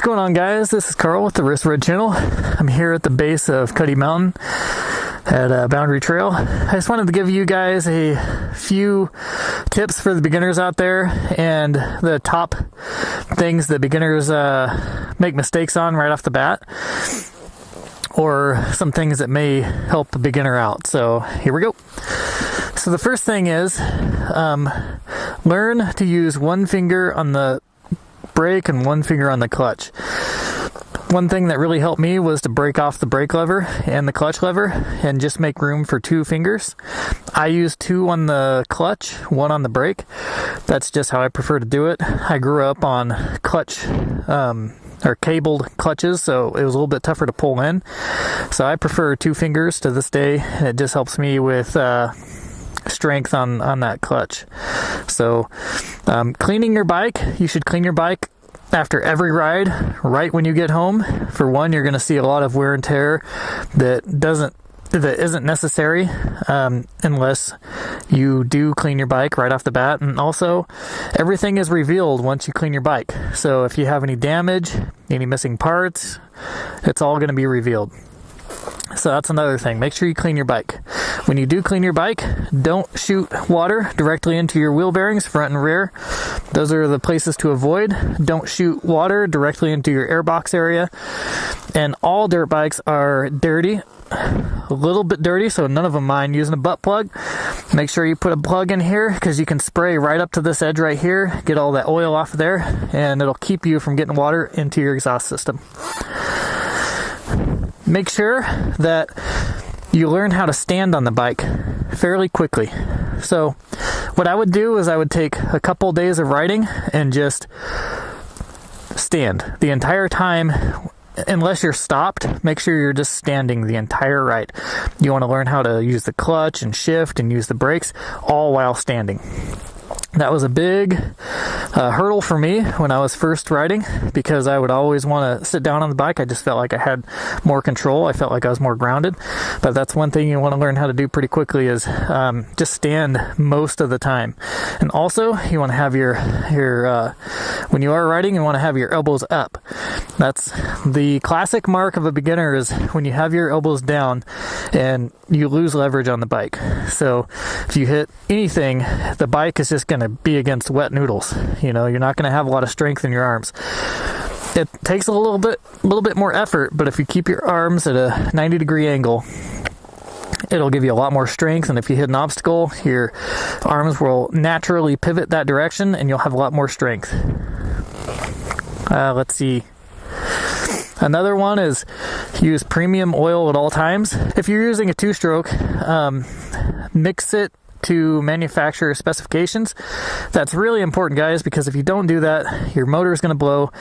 going on, guys? This is Carl with the RacerRed channel. I'm here at the base of Cuddy Mountain at Boundary Trail. I just wanted to give you guys a few tips for the beginners out there and the top things that beginners make mistakes on right off the bat, or some things that may help the beginner out. So here we go. So the first thing is learn to use one finger on the brake and one finger on the clutch. One thing that really helped me was to break off the brake lever and the clutch lever and just make room for two fingers. I use two on the clutch, one on the brake. That's just how I prefer to do it. I grew up on clutch or cabled clutches, so it was a little bit tougher to pull in. So I prefer two fingers to this day, and it just helps me with strength on that clutch. So cleaning your bike, you should clean your bike after every ride, right when you get home. For one, you're going to see a lot of wear and tear that isn't necessary unless you do clean your bike right off the bat. And also, everything is revealed once you clean your bike. So if you have any damage, any missing parts, it's all going to be revealed. So that's another thing. Make sure you clean your bike. When you do clean your bike, don't shoot water directly into your wheel bearings, front and rear. Those are the places to avoid. Don't shoot water directly into your airbox area. And all dirt bikes are dirty, a little bit dirty, so none of them mind using a butt plug. Make sure you put a plug in here, because you can spray right up to this edge right here, get all that oil off of there, and it'll keep you from getting water into your exhaust system. Make sure that you learn how to stand on the bike fairly quickly. So what I would do is I would take a couple days of riding and just stand the entire time. Unless you're stopped, make sure you're just standing the entire ride. You want to learn how to use the clutch and shift and use the brakes all while standing. That was a big hurdle for me when I was first riding, because I would always want to sit down on the bike. I just felt like I had more control. I felt like I was more grounded. But that's one thing you want to learn how to do pretty quickly is just stand most of the time. And also, you want to have your when you are riding, you want to have your elbows up. That's the classic mark of a beginner, is when you have your elbows down and you lose leverage on the bike. So if you hit anything, the bike is just going to be against wet noodles. You know, you're not going to have a lot of strength in your arms. It takes a little bit more effort, but if you keep your arms at a 90-degree angle, it'll give you a lot more strength. And if you hit an obstacle, your arms will naturally pivot that direction and you'll have a lot more strength. Let's see. Another one is use premium oil at all times. If you're using a two-stroke, mix it to manufacturer specifications. That's really important, guys, because if you don't do that, your motor is going to blow.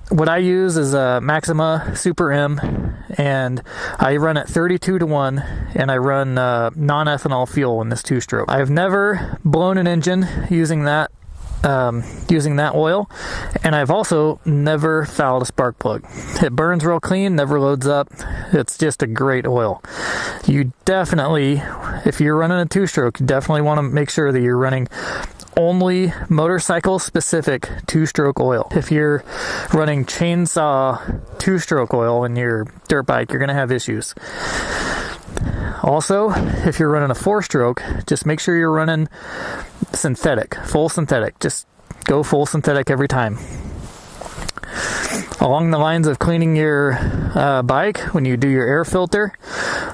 What I use is a Maxima Super M, and I run at 32-to-1, and I run non-ethanol fuel in this two-stroke. I've never blown an engine using that oil, and I've also never fouled a spark plug. It burns real clean, never loads up. It's just a great oil. You definitely, if you're running a two-stroke, you definitely want to make sure that you're running only motorcycle specific two-stroke oil. If you're running chainsaw two-stroke oil in your dirt bike, you're going to have issues. Also, if you're running a four-stroke, just make sure you're running synthetic, full synthetic. Just go full synthetic every time. Along the lines of cleaning your bike, when you do your air filter,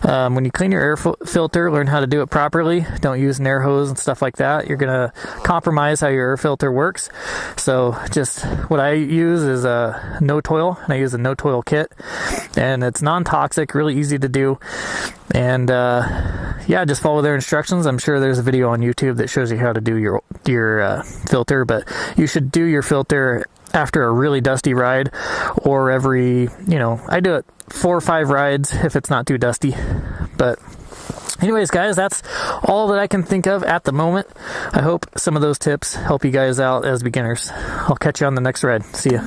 when you clean your air filter, learn how to do it properly. Don't use an air hose and stuff like that. You're going to compromise how your air filter works. So just what I use is a no-toil, and I use a no-toil kit. And it's non-toxic, really easy to do. And yeah, just follow their instructions. I'm sure there's a video on YouTube that shows you how to do your filter, but you should do your filter after a really dusty ride, or every, I do it 4 or 5 rides if it's not too dusty. But anyways, guys, that's all that I can think of at the moment. I hope some of those tips help you guys out as beginners. I'll catch you on the next ride. See ya.